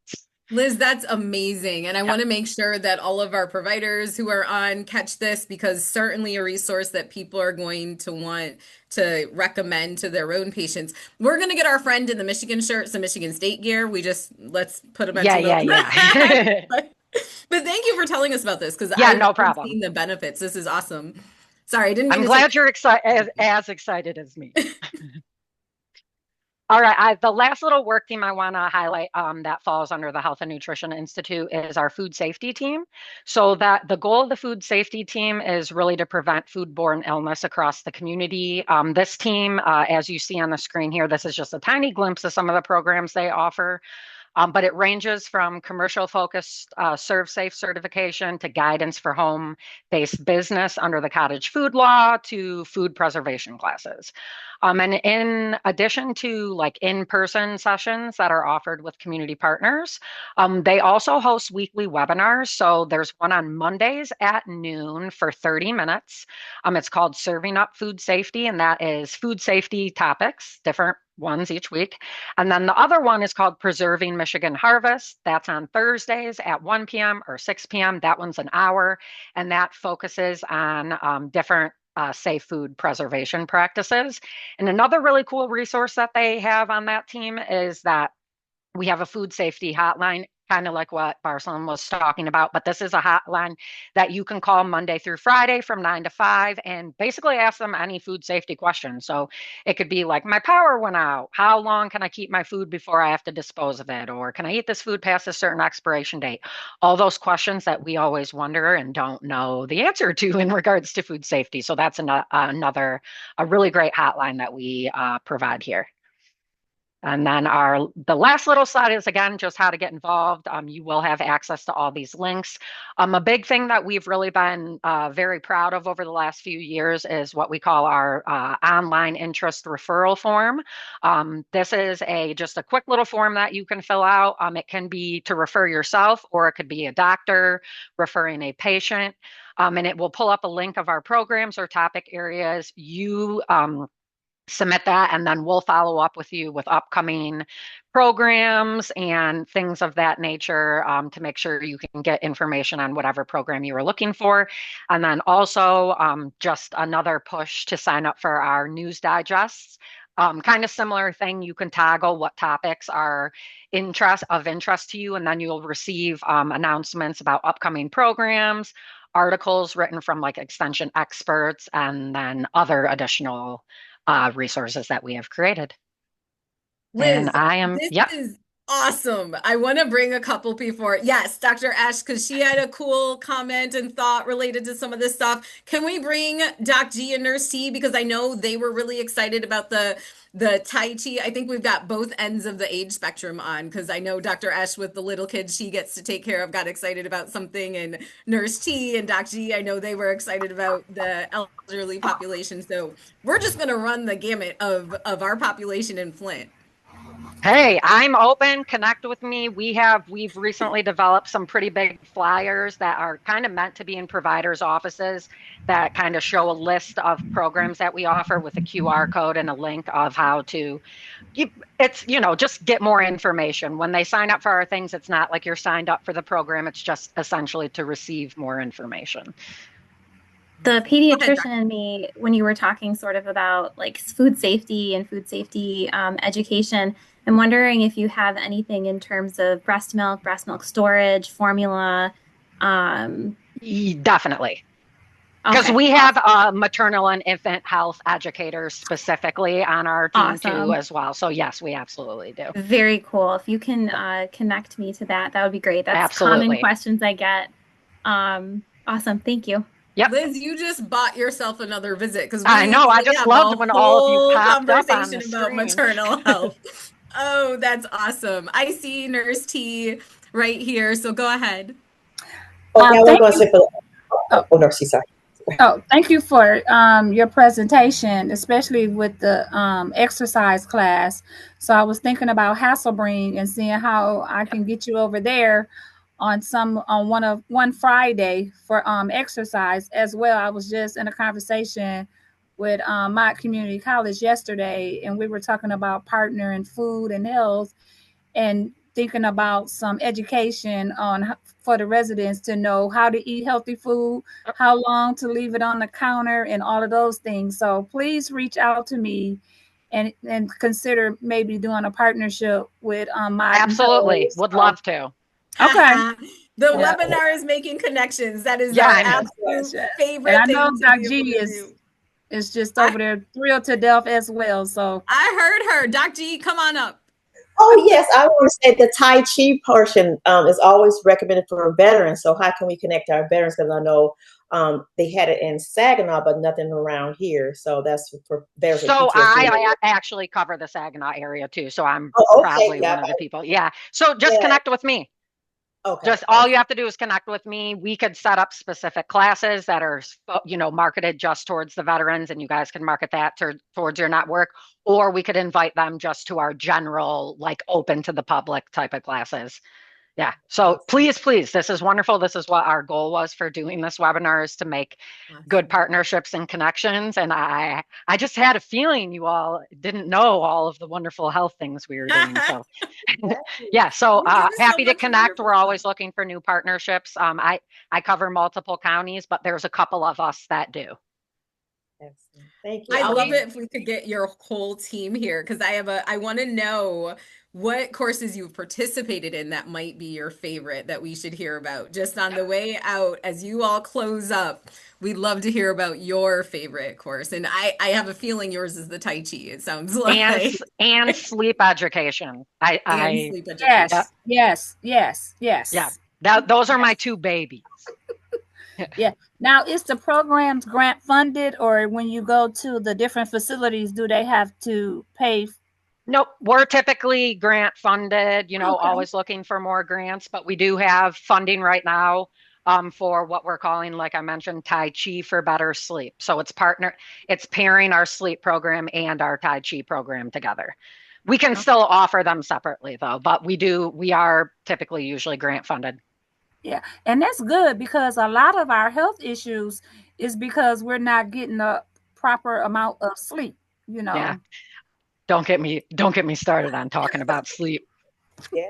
Speaker 1: Liz, that's amazing. And I want to make sure that all of our providers who are on catch this, because certainly a resource that people are going to want to recommend to their own patients. We're going to get our friend in the Michigan shirt, some Michigan State gear. Let's put a bunch of those.
Speaker 9: Yeah.
Speaker 1: But thank you for telling us about this, because
Speaker 9: no problem.
Speaker 1: Seen the benefits. This is awesome. Sorry, I didn't mean
Speaker 9: I'm
Speaker 1: to
Speaker 9: glad you're as excited as me. All right, the last little work team I want to highlight that falls under the Health and Nutrition Institute is our food safety team. So that the goal of the food safety team is really to prevent foodborne illness across the community. This team, as you see on the screen here, this is just a tiny glimpse of some of the programs they offer. But it ranges from commercial-focused Serve Safe certification to guidance for home-based business under the cottage food law to food preservation classes. And in addition to like in-person sessions that are offered with community partners, they also host weekly webinars. So there's one on Mondays at noon for 30 minutes. It's called Serving Up Food Safety, and that is food safety topics, different ones each week. And then the other one is called Preserving Michigan Harvest. That's on Thursdays at 1 p.m. or 6 p.m. That one's an hour, and that focuses on different safe food preservation practices. And another really cool resource that they have on that team is that we have a food safety hotline, kind of like what Barcelona was talking about, but this is a hotline that you can call Monday through Friday from 9 to 5 and basically ask them any food safety questions. So it could be like, my power went out. How long can I keep my food before I have to dispose of it? Or can I eat this food past a certain expiration date? All those questions that we always wonder and don't know the answer to in regards to food safety. So that's another really great hotline that we provide here. And then the last little slide is, again, just how to get involved. You will have access to all these links. A big thing that we've really been very proud of over the last few years is what we call our online interest referral form. This is just a quick little form that you can fill out. It can be to refer yourself, or it could be a doctor referring a patient. And it will pull up a link of our programs or topic areas. You submit that, and then we'll follow up with you with upcoming programs and things of that nature to make sure you can get information on whatever program you are looking for. And then also just another push to sign up for our news digests. Kind of similar thing, you can toggle what topics are of interest to you, and then you'll receive announcements about upcoming programs, articles written from like extension experts, and then other additional resources that we have created.
Speaker 1: Liz,
Speaker 9: and
Speaker 1: this is awesome. I want to bring a couple before. Yes, Dr. Ash, because she had a cool comment and thought related to some of this stuff. Can we bring Doc G and Nurse T? Because I know they were really excited about the Tai Chi. I think we've got both ends of the age spectrum on, because I know Dr. Ash with the little kids she gets to take care of got excited about something, and Nurse T and Doc G, I know they were excited about the elderly population. So we're just going to run the gamut of our population in Flint.
Speaker 9: Hey, I'm open. Connect with me. We've recently developed some pretty big flyers that are kind of meant to be in providers' offices that kind of show a list of programs that we offer with a QR code and a link of how to it's, just get more information. When they sign up for our things, it's not like you're signed up for the program. It's just essentially to receive more information.
Speaker 10: The
Speaker 1: Go ahead,
Speaker 10: pediatrician in me, when you were talking sort of about like food safety and food safety education, I'm wondering if you have anything in terms of breast milk storage, formula.
Speaker 9: Definitely. Because
Speaker 10: Okay,
Speaker 9: we have
Speaker 10: awesome.
Speaker 9: maternal and infant health educators specifically on our team too,
Speaker 10: Awesome.
Speaker 9: as well. So yes, we absolutely do.
Speaker 10: Very cool. If you can connect me to that, that would be great. That's common
Speaker 9: Absolutely.
Speaker 10: questions I get. Awesome. Thank you.
Speaker 9: Yep.
Speaker 1: Liz, you just bought yourself another visit because
Speaker 9: I
Speaker 1: we
Speaker 9: know. I
Speaker 1: could
Speaker 9: just
Speaker 1: have a
Speaker 9: loved when all of you
Speaker 1: whole
Speaker 9: popped up on
Speaker 1: conversation
Speaker 9: the
Speaker 1: about
Speaker 9: screen.
Speaker 1: maternal health. Oh, that's awesome. I see Nurse T right here, so go ahead.
Speaker 11: Okay, I was
Speaker 12: Thank
Speaker 11: going to
Speaker 12: you.
Speaker 11: say, no, she's sorry.
Speaker 12: Oh, thank you for your presentation, especially with the exercise class. So I was thinking about Hasselbring and seeing how I can get you over there on one Friday for exercise as well. I was just in a conversation with Mott Community College yesterday, and we were talking about partnering food and health and thinking about some education on for the residents to know how to eat healthy food, how long to leave it on the counter, and all of those things. So please reach out to me and consider maybe doing a partnership with Mott and
Speaker 9: Absolutely.
Speaker 12: Hose.
Speaker 9: Would love to.
Speaker 12: Okay.
Speaker 1: The
Speaker 12: Yeah.
Speaker 1: webinar is making connections. That is
Speaker 9: Yeah,
Speaker 1: our
Speaker 9: I know.
Speaker 1: absolute
Speaker 12: And
Speaker 1: favorite
Speaker 12: I know
Speaker 1: thing to
Speaker 12: Doc
Speaker 1: be able
Speaker 12: G
Speaker 1: to do.
Speaker 12: is just over there thrilled to death as well. So
Speaker 1: I heard her. Doc G, come on up.
Speaker 11: Oh, yes, I want to say the Tai Chi portion is always recommended for veterans. So how can we connect our veterans? Because I know they had it in Saginaw, but nothing around here. So that's for veterans with
Speaker 9: So
Speaker 11: PTSD.
Speaker 9: I actually cover the Saginaw area too. So I'm
Speaker 11: Oh, okay.
Speaker 9: probably
Speaker 11: Yeah.
Speaker 9: one of the people. Yeah. So just
Speaker 11: Yeah.
Speaker 9: connect with me.
Speaker 11: Okay.
Speaker 9: Just all you have to do is connect with me. We could set up specific classes that are, marketed just towards the veterans, and you guys can market that towards your network, or we could invite them just to our general, like open to the public type of classes. Yeah. So please, this is wonderful. This is what our goal was for doing this webinar, is to make good partnerships and connections. And I just had a feeling you all didn't know all of the wonderful health things we were doing. So yeah, so happy to connect. We're always looking for new partnerships. I cover multiple counties, but there's a couple of us that do.
Speaker 11: Excellent. Thank you.
Speaker 1: I'd love it if we could get your whole team here because I want to know what courses you've participated in that might be your favorite that we should hear about. Just on the way out, as you all close up, we'd love to hear about your favorite course. And I have a feeling yours is the Tai Chi, it sounds like.
Speaker 9: And sleep education.
Speaker 1: And sleep education.
Speaker 12: Yes.
Speaker 9: Yeah, those are my two babies.
Speaker 12: Yeah. Now, is the programs grant funded, or when you go to the different facilities, do they have to pay?
Speaker 9: Nope, we're typically grant funded, always looking for more grants, but we do have funding right now for what we're calling, like I mentioned, Tai Chi for better sleep. So it's pairing our sleep program and our Tai Chi program together. We can still offer them separately though, but we are typically usually grant funded.
Speaker 12: Yeah, and that's good because a lot of our health issues is because we're not getting a proper amount of sleep,
Speaker 9: Yeah. Don't get me started on talking about sleep.
Speaker 11: Yeah.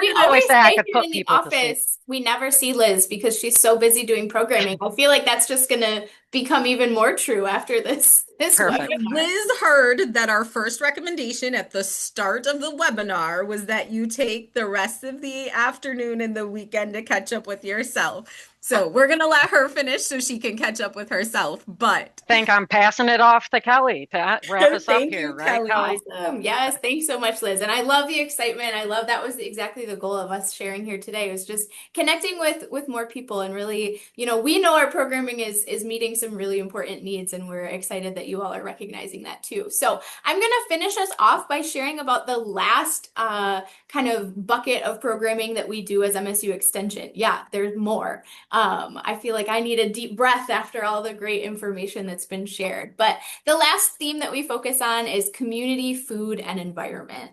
Speaker 4: We always say here in the office, we never see Liz because she's so busy doing programming. I feel like that's just going to become even more true after this webinar.
Speaker 1: Liz heard that our first recommendation at the start of the webinar was that you take the rest of the afternoon and the weekend to catch up with yourself. So we're going to let her finish so she can catch up with herself. But
Speaker 9: I think I'm passing it off to Kelly to wrap us up here, right, Kelly?
Speaker 4: Awesome. Yes, thanks so much, Liz. And I love the excitement. I love that was exactly the goal of us sharing here today, was just connecting with more people and really, we know our programming is meeting some really important needs, and we're excited that you all are recognizing that too. So I'm going to finish us off by sharing about the last kind of bucket of programming that we do as MSU Extension. Yeah, there's more. I feel like I need a deep breath after all the great information that's been shared. But the last theme that we focus on is community, food, and environment.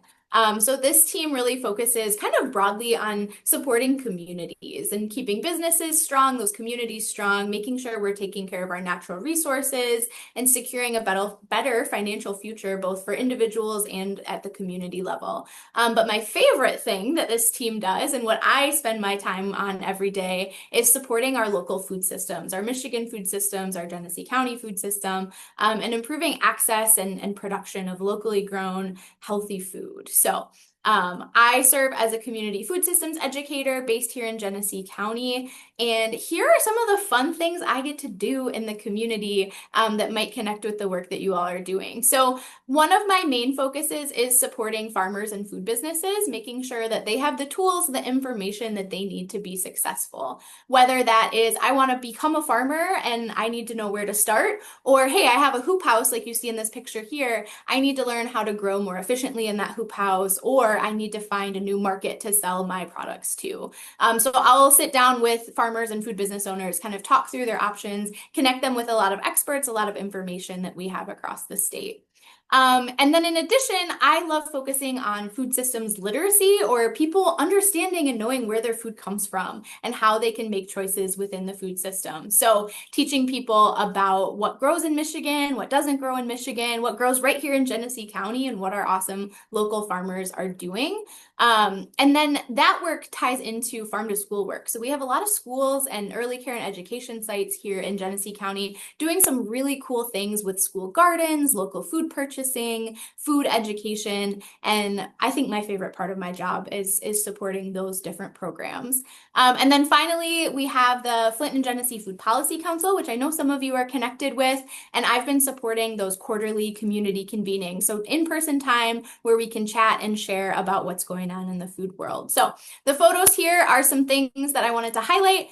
Speaker 4: So this team really focuses kind of broadly on supporting communities and keeping businesses strong, those communities strong, making sure we're taking care of our natural resources and securing a better financial future, both for individuals and at the community level. But my favorite thing that this team does, and what I spend my time on every day, is supporting our local food systems, our Michigan food systems, our Genesee County food system, and improving access and production of locally grown, healthy food. So I serve as a community food systems educator based here in Genesee County. And here are some of the fun things I get to do in the community that might connect with the work that you all are doing. So one of my main focuses is supporting farmers and food businesses, making sure that they have the tools, the information that they need to be successful. Whether that is, I want to become a farmer and I need to know where to start, or hey, I have a hoop house like you see in this picture here. I need to learn how to grow more efficiently in that hoop house, or I need to find a new market to sell my products to. So I'll sit down with farmers and food business owners, kind of talk through their options, connect them with a lot of experts, a lot of information that we have across the state. And then in addition, I love focusing on food systems literacy, or people understanding and knowing where their food comes from and how they can make choices within the food system. So teaching people about what grows in Michigan, what doesn't grow in Michigan, what grows right here in Genesee County, and what our awesome local farmers are doing. And then that work ties into farm to school work. So we have a lot of schools and early care and education sites here in Genesee County doing some really cool things with school gardens, local food purchasing, food education. And I think my favorite part of my job is supporting those different programs. And then finally, we have the Flint and Genesee Food Policy Council, which I know some of you are connected with, and I've been supporting those quarterly community convenings. So in-person time where we can chat and share about what's going on in the food world. So the photos here are some things that I wanted to highlight.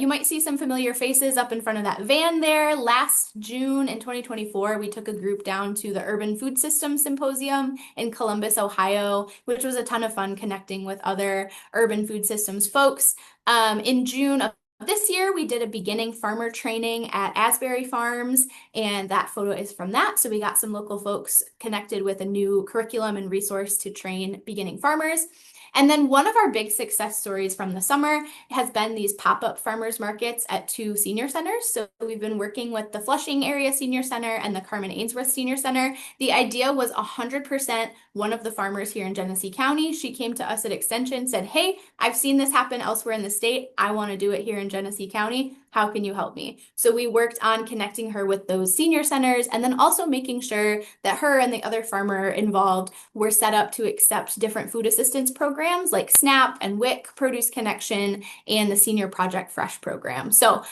Speaker 4: You might see some familiar faces up in front of that van there. Last June in 2024, we took a group down to the Urban Food Systems Symposium in Columbus, Ohio, which was a ton of fun connecting with other urban food systems folks. In June of this year, we did a beginning farmer training at Asbury Farms, and that photo is from that. So we got some local folks connected with a new curriculum and resource to train beginning farmers. And then one of our big success stories from the summer has been these pop-up farmers markets at 2 senior centers. So we've been working with the Flushing Area Senior Center and the Carmen Ainsworth Senior Center. The idea was 100% one of the farmers here in Genesee County. She came to us at Extension, said, hey, I've seen this happen elsewhere in the state. I want to do it here in Genesee County. How can you help me? So we worked on connecting her with those senior centers, and then also making sure that her and the other farmer involved were set up to accept different food assistance programs like SNAP and WIC, Produce Connection, and the Senior Project Fresh program. So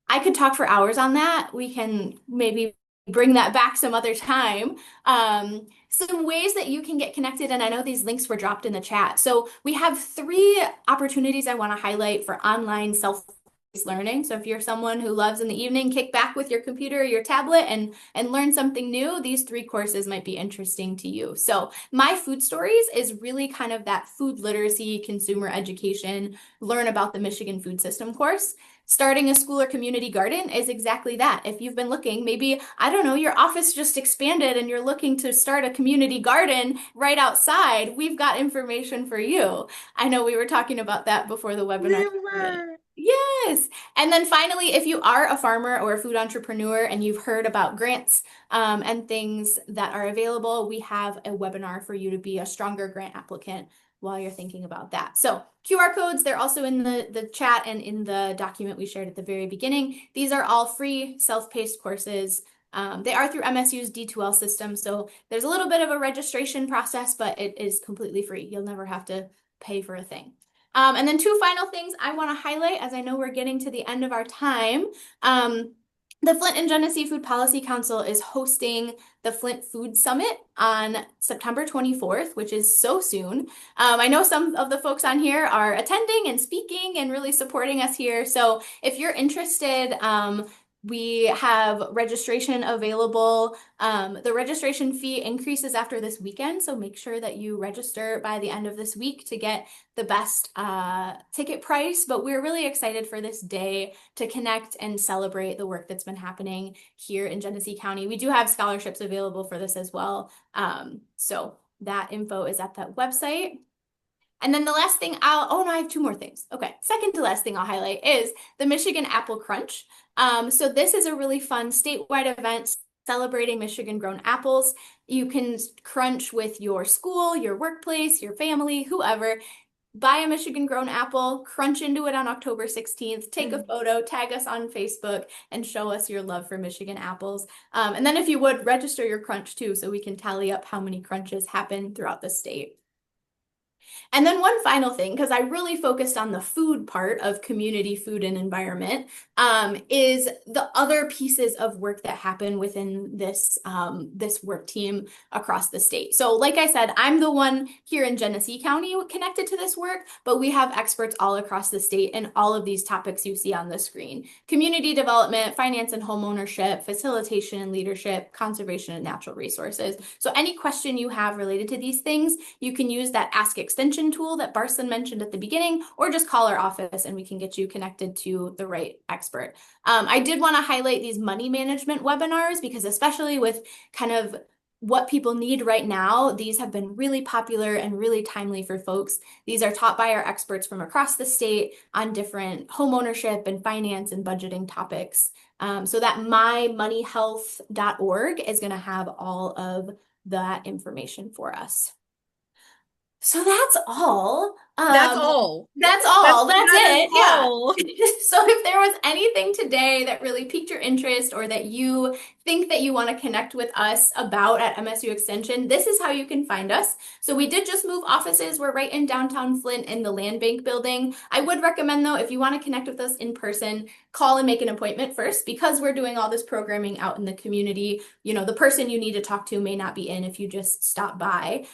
Speaker 4: I could talk for hours on that. We can maybe bring that back some other time. Some ways that you can get connected, and I know these links were dropped in the chat. So we have 3 opportunities I want to highlight for online self-paced learning. So if you're someone who loves in the evening, kick back with your computer or your tablet and learn something new, these 3 courses might be interesting to you. So My Food Stories is really kind of that food literacy, consumer education, learn about the Michigan food system course. Starting a school or community garden is exactly that. If you've been looking, maybe, I don't know, your office just expanded and you're looking to start a community garden right outside, we've got information for you. I know we were talking about that before the webinar. Yes. And then finally, if you are a farmer or a food entrepreneur and you've heard about grants and things that are available, we have a webinar for you to be a stronger grant applicant while you're thinking about that. So QR codes, they're also in the chat and in the document we shared at the very beginning. These are all free self-paced courses. They are through MSU's D2L system, so there's a little bit of a registration process, but it is completely free. You'll never have to pay for a thing. And then 2 final things I want to highlight, as I know we're getting to the end of our time. The Flint and Genesee Food Policy Council is hosting the Flint Food Summit on September 24th, which is so soon. I know some of the folks on here are attending and speaking and really supporting us here. So if you're interested, We have registration available. The registration fee increases after this weekend, so make sure that you register by the end of this week to get the best ticket price. But we're really excited for this day to connect and celebrate the work that's been happening here in Genesee County. We do have scholarships available for this as well. So that info is at that website. And then the last thing oh no, I have two more things. Okay, second to last thing I'll highlight is the Michigan Apple Crunch. So this is a really fun statewide event celebrating Michigan grown apples. You can crunch with your school, your workplace, your family, whoever. Buy a Michigan grown apple, crunch into it on October 16th, take a photo, tag us on Facebook, and show us your love for Michigan apples. And then if you would, register your crunch too, so we can tally up how many crunches happen throughout the state. And then one final thing, because I really focused on the food part of community food and environment, is the other pieces of work that happen within this, this work team across the state. So like I said, I'm the one here in Genesee County connected to this work, but we have experts all across the state in all of these topics you see on the screen: community development, finance and homeownership, facilitation and leadership, conservation and natural resources. So any question you have related to these things, you can use that Ask Extension tool that Barson mentioned at the beginning, or just call our office and we can get you connected to the right expert. I did want to highlight these money management webinars because, especially with kind of what people need right now, these have been really popular and really timely for folks. These are taught by our experts from across the state on different homeownership and finance and budgeting topics. So that mymoneyhealth.org is going to have all of that information for us. So that's all.
Speaker 1: That's all.
Speaker 4: That's all. That's it. Yeah.
Speaker 1: All.
Speaker 4: So if there was anything today that really piqued your interest or that you think that you want to connect with us about at MSU Extension, this is how you can find us. So we did just move offices. We're right in downtown Flint in the Land Bank building. I would recommend, though, if you want to connect with us in person, call and make an appointment first, because we're doing all this programming out in the community. You know, the person you need to talk to may not be in if you just stop by.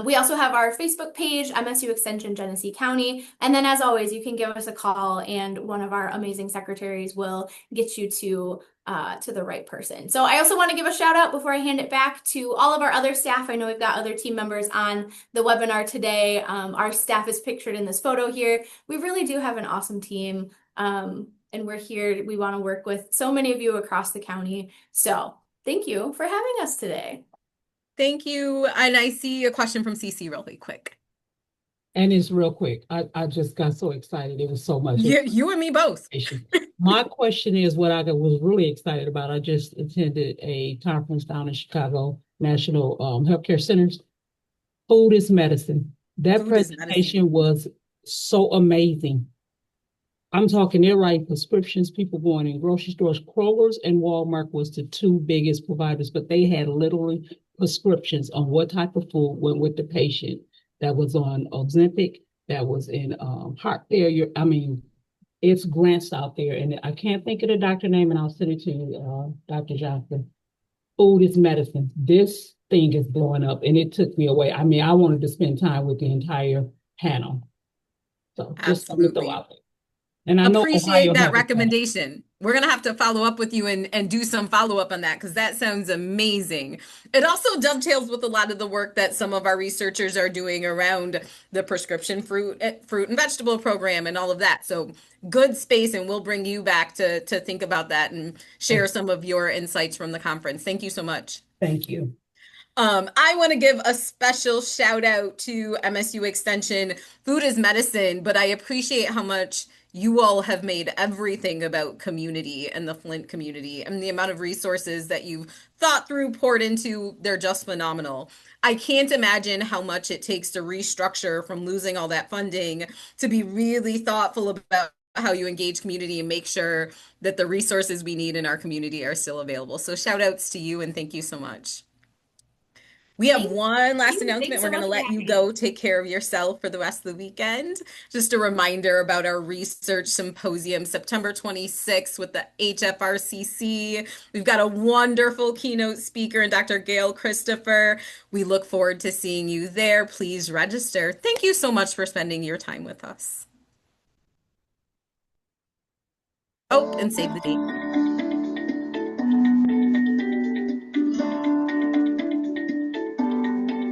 Speaker 4: We also have our Facebook page, MSU Extension Genesee County. And then, as always, you can give us a call and one of our amazing secretaries will get you to the right person. So I also want to give a shout out before I hand it back to all of our other staff. I know we've got other team members on the webinar today. Our staff is pictured in this photo here. We really do have an awesome team. And we're here. We want to work with so many of you across the county. So thank you for having us today.
Speaker 1: Thank you. And I see a question from CC really quick.
Speaker 13: And it's real quick. I just got so excited. It was so much.
Speaker 1: You and me both.
Speaker 13: My question is what I was really excited about. I just attended a conference down in Chicago, National Healthcare Centers. Food is medicine. That presentation was so amazing. I'm talking, they're writing prescriptions, people going in grocery stores. Kroger's and Walmart was the two biggest providers, but they had literally prescriptions on what type of food went with the patient. That was on Ozempic, that was in heart failure. I mean, it's grants out there, and I can't think of the doctor name, and I'll send it to you, Dr. Johnson. Food is medicine. This thing is blowing up, and it took me away. I mean, I wanted to spend time with the entire panel. So just something to throw out there. And I
Speaker 1: appreciate that recommendation. We're going to have to follow up with you and do some follow-up on that, because that sounds amazing. It also dovetails with a lot of the work that some of our researchers are doing around the prescription fruit and vegetable program and all of that. So good space, and we'll bring you back to think about that and share some of your insights from the conference. Thank you so much.
Speaker 13: Thank you.
Speaker 1: I want to give a special shout out to MSU Extension. Food is medicine, but I appreciate how much you all have made everything about community and the Flint community, and the amount of resources that you've thought through, poured into. They're just phenomenal. I can't imagine how much it takes to restructure from losing all that funding to be really thoughtful about how you engage community and make sure that the resources we need in our community are still available. So shout outs to you, and thank you so much. We have one last announcement. We're going to let you go take care of yourself for the rest of the weekend. Just a reminder about our research symposium, September 26th with the HFRCC. We've got a wonderful keynote speaker in Dr. Gail Christopher. We look forward to seeing you there. Please register. Thank you so much for spending your time with us. Oh, and save the date.